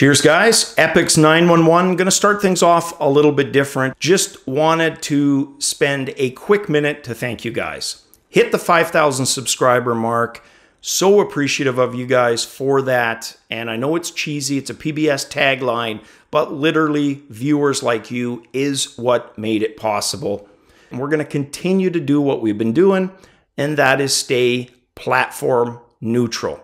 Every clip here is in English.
Cheers, guys. Epix 911. Going to start things off a little bit different. Just wanted to spend a quick minute to thank you guys. Hit the 5,000 subscriber mark. So appreciative of you guys for that. And I know it's cheesy. It's a PBS tagline, but literally viewers like you is what made it possible. And we're going to continue to do what we've been doing, and that is stay platform neutral.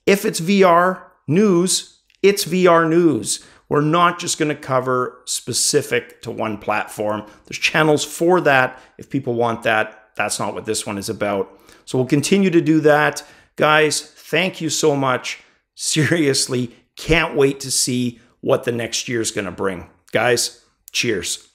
If it's VR news, it's VR news. We're not just going to cover specific to one platform. There's channels for that. If people want that, that's not what this one is about. So we'll continue to do that. Guys, thank you so much. Seriously, can't wait to see what the next year is going to bring. Guys, cheers.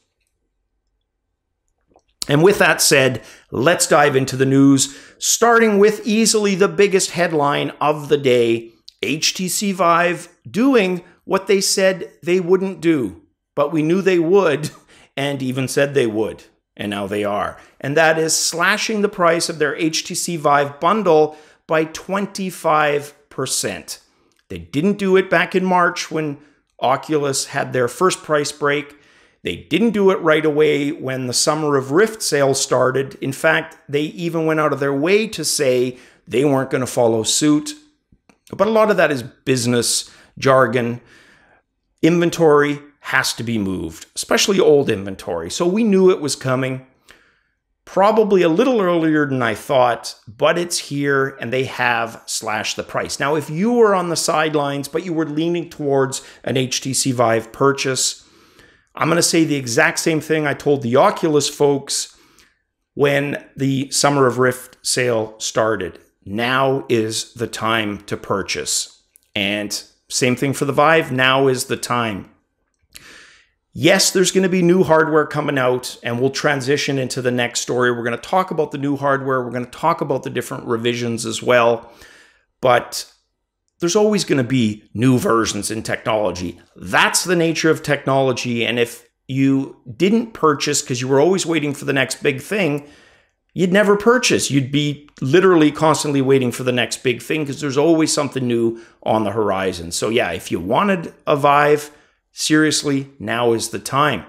And with that said, let's dive into the news, starting with easily the biggest headline of the day. HTC Vive doing what they said they wouldn't do, but we knew they would and even said they would, and now they are. And that is slashing the price of their HTC Vive bundle by 25%. They didn't do it back in March when Oculus had their first price break. They didn't do it right away when the Summer of Rift sale started. In fact, they even went out of their way to say they weren't going to follow suit. But a lot of that is business jargon. Inventory has to be moved, especially old inventory. So we knew it was coming, probably a little earlier than I thought, but it's here and they have slashed the price. Now, if you were on the sidelines, but you were leaning towards an HTC Vive purchase, I'm going to say the exact same thing I told the Oculus folks when the Summer of Rift sale started. Now is the time to purchase. And same thing for the Vive, now is the time. Yes, there's going to be new hardware coming out, and we'll transition into the next story. We're going to talk about the new hardware. We're going to talk about the different revisions as well. But there's always going to be new versions in technology. That's the nature of technology. And if you didn't purchase because you were always waiting for the next big thing, you'd never purchase. You'd be literally constantly waiting for the next big thing because there's always something new on the horizon. So yeah, if you wanted a Vive, seriously, now is the time.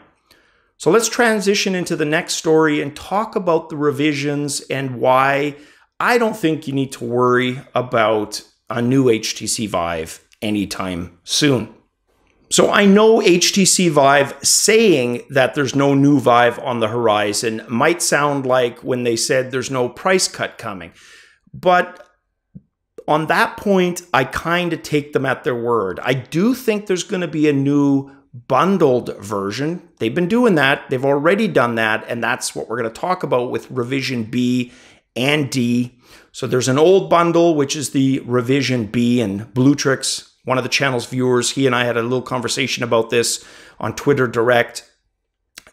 So let's transition into the next story and talk about the revisions and why I don't think you need to worry about a new HTC Vive anytime soon. So I know HTC Vive saying that there's no new Vive on the horizon might sound like when they said there's no price cut coming. But on that point, I kind of take them at their word. I do think there's going to be a new bundled version. They've been doing that. They've already done that. And that's what we're going to talk about with Revision B and D. So there's an old bundle, which is the Revision B, and Bluetrix, one of the channel's viewers, he and I had a little conversation about this on Twitter Direct.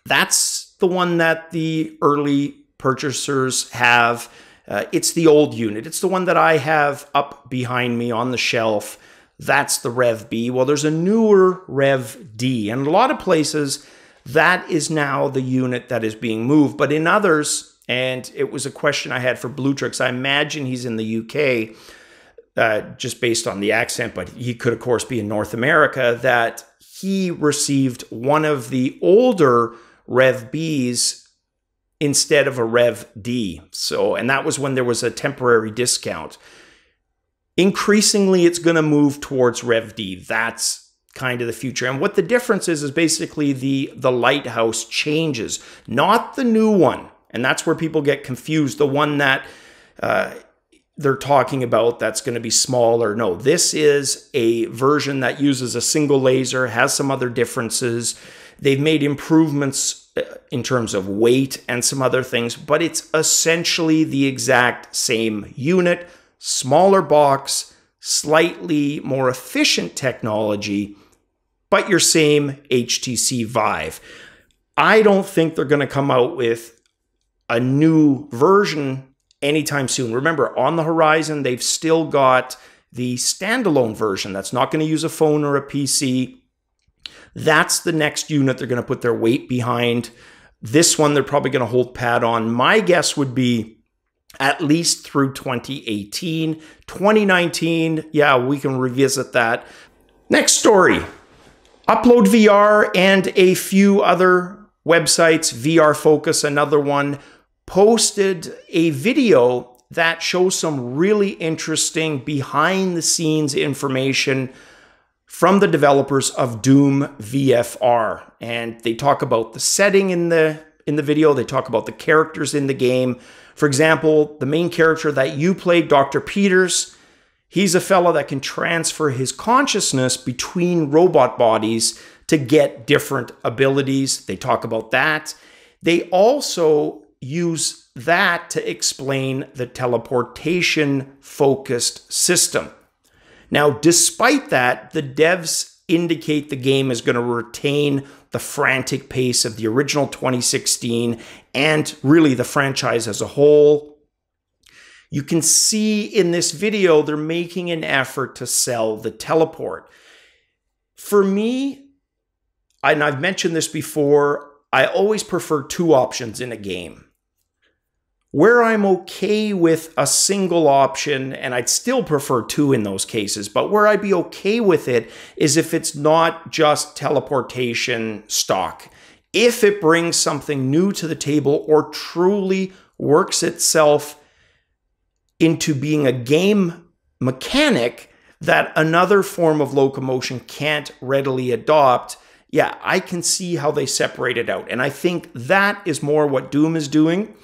That's the one that the early purchasers have. It's the old unit. It's the one that I have up behind me on the shelf. That's the Rev B. Well, there's a newer Rev D. And in a lot of places, that is now the unit that is being moved. But in others, and it was a question I had for Bluetrix, I imagine he's in the UK, just based on the accent, but he could, of course, be in North America, that he received one of the older Rev Bs instead of a Rev D. So, and that was when there was a temporary discount. Increasingly, it's going to move towards Rev D. That's kind of the future. And what the difference is basically the Lighthouse changes, not the new one. And that's where people get confused. The one that they're talking about that's going to be smaller. No, this is a version that uses a single laser, has some other differences. They've made improvements in terms of weight and some other things, but it's essentially the exact same unit, smaller box, slightly more efficient technology, but your same HTC Vive. I don't think they're going to come out with a new version anytime soon. Remember, on the horizon, they've still got the standalone version that's not going to use a phone or a PC. That's the next unit they're going to put their weight behind. This one, they're probably going to hold pat on. My guess would be at least through 2018. 2019, yeah, we can revisit that. Next story. Upload VR and a few other websites, VR Focus, another one, posted a video that shows some really interesting behind the scenes information from the developers of Doom VFR. And they talk about the setting in the video. They talk about the characters in the game. For example, the main character that you played, Dr. Peters, he's a fella that can transfer his consciousness between robot bodies to get different abilities. They talk about that. They also use that to explain the teleportation-focused system. Now, despite that, the devs indicate the game is going to retain the frantic pace of the original 2016 and really the franchise as a whole. You can see in this video, they're making an effort to sell the teleport. For me, and I've mentioned this before, I always prefer two options in a game. Where I'm okay with a single option, and I'd still prefer two in those cases, but where I'd be okay with it is if it's not just teleportation stock. If it brings something new to the table or truly works itself into being a game mechanic that another form of locomotion can't readily adopt, yeah, I can see how they separate it out. And I think that is more what Doom is doing.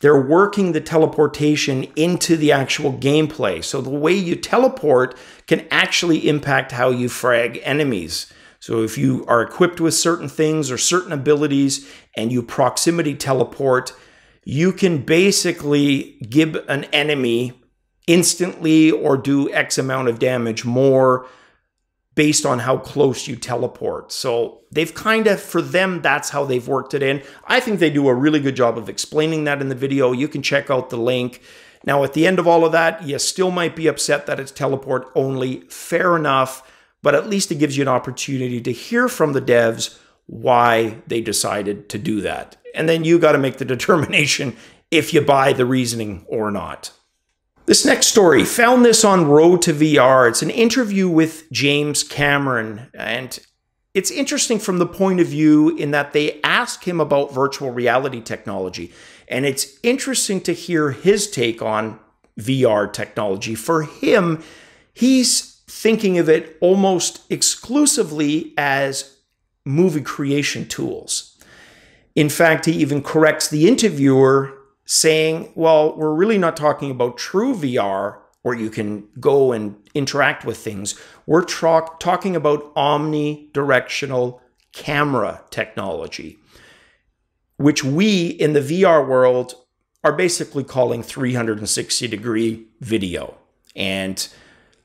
They're working the teleportation into the actual gameplay. So the way you teleport can actually impact how you frag enemies. So if you are equipped with certain things or certain abilities and you proximity teleport, you can basically give an enemy instantly or do X amount of damage more based on how close you teleport. So they've kind of, for them, that's how they've worked it in. I think they do a really good job of explaining that in the video. You can check out the link. Now, at the end of all of that, you still might be upset that it's teleport only. Fair enough, but at least it gives you an opportunity to hear from the devs why they decided to do that. And then you got to make the determination if you buy the reasoning or not. This next story, found this on Road to VR. It's an interview with James Cameron, and it's interesting from the point of view in that they ask him about virtual reality technology, and it's interesting to hear his take on VR technology. For him, he's thinking of it almost exclusively as movie creation tools. In fact, he even corrects the interviewer, saying, well, we're really not talking about true VR where you can go and interact with things. We're talking about omnidirectional camera technology, which we in the VR world are basically calling 360-degree video. And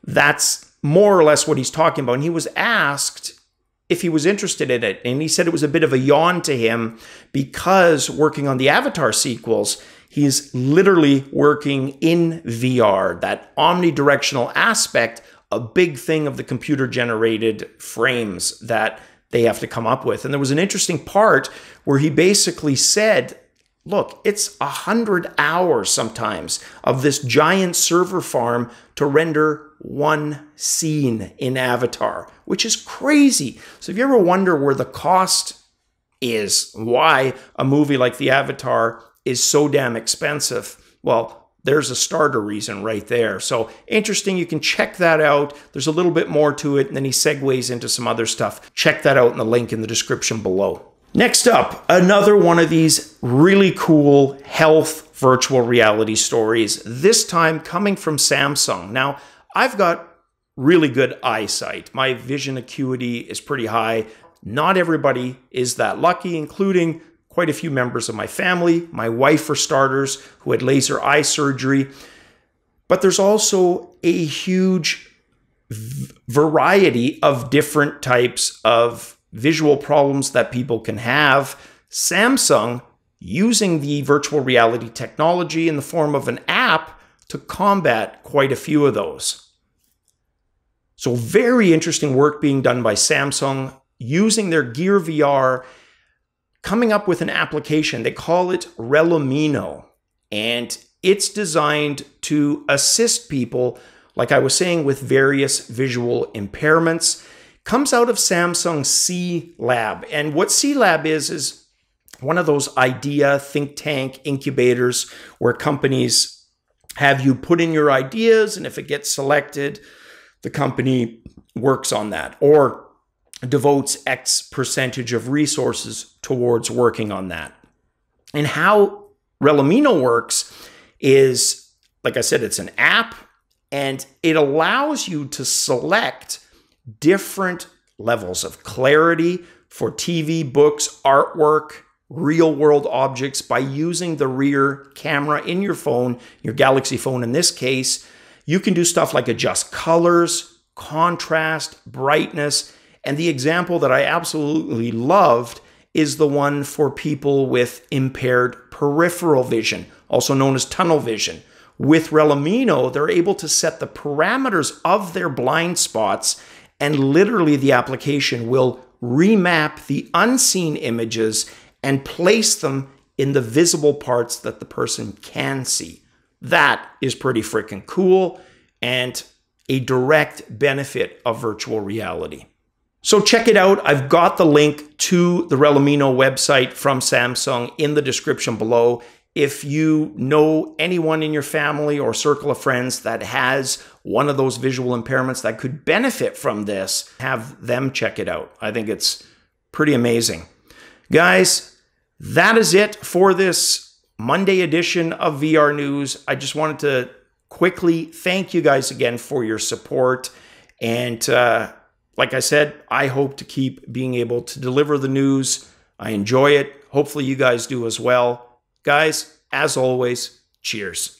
that's more or less what he's talking about. And he was asked if he was interested in it. And he said it was a bit of a yawn to him because working on the Avatar sequels, he's literally working in VR, that omnidirectional aspect, a big thing of the computer-generated frames that they have to come up with. And there was an interesting part where he basically said, look, it's 100 hours sometimes of this giant server farm to render one scene in Avatar, which is crazy. So if you ever wonder where the cost is, why a movie like the Avatar is so damn expensive, well, there's a starter reason right there. So interesting, you can check that out. There's a little bit more to it, and then he segues into some other stuff. Check that out in the link in the description below. Next up, another one of these really cool health virtual reality stories, this time coming from Samsung. Now, I've got really good eyesight. My vision acuity is pretty high. Not everybody is that lucky, including quite a few members of my family, my wife for starters, who had laser eye surgery. But there's also a huge variety of different types of visual problems that people can have. Samsung using the virtual reality technology in the form of an app to combat quite a few of those. So very interesting work being done by Samsung using their Gear VR, coming up with an application. They call it Relumino, and it's designed to assist people, like I was saying, with various visual impairments, comes out of Samsung C Lab. And what C Lab is one of those idea think tank incubators where companies have you put in your ideas, and if it gets selected, the company works on that or devotes X percentage of resources towards working on that. And how Relumino works is, like I said, it's an app, and it allows you to select different levels of clarity for TV, books, artwork, real-world objects by using the rear camera in your phone, your Galaxy phone in this case. You can do stuff like adjust colors, contrast, brightness, and the example that I absolutely loved is the one for people with impaired peripheral vision, also known as tunnel vision. With Relumino, they're able to set the parameters of their blind spots, and literally the application will remap the unseen images and place them in the visible parts that the person can see. That is pretty freaking cool and a direct benefit of virtual reality. So check it out. I've got the link to the Relumino website from Samsung in the description below. If you know anyone in your family or circle of friends that has one of those visual impairments that could benefit from this, have them check it out. I think it's pretty amazing. Guys, that is it for this Monday edition of VR News. I just wanted to quickly thank you guys again for your support. And like I said, I hope to keep being able to deliver the news. I enjoy it. Hopefully you guys do as well. Guys, as always, cheers.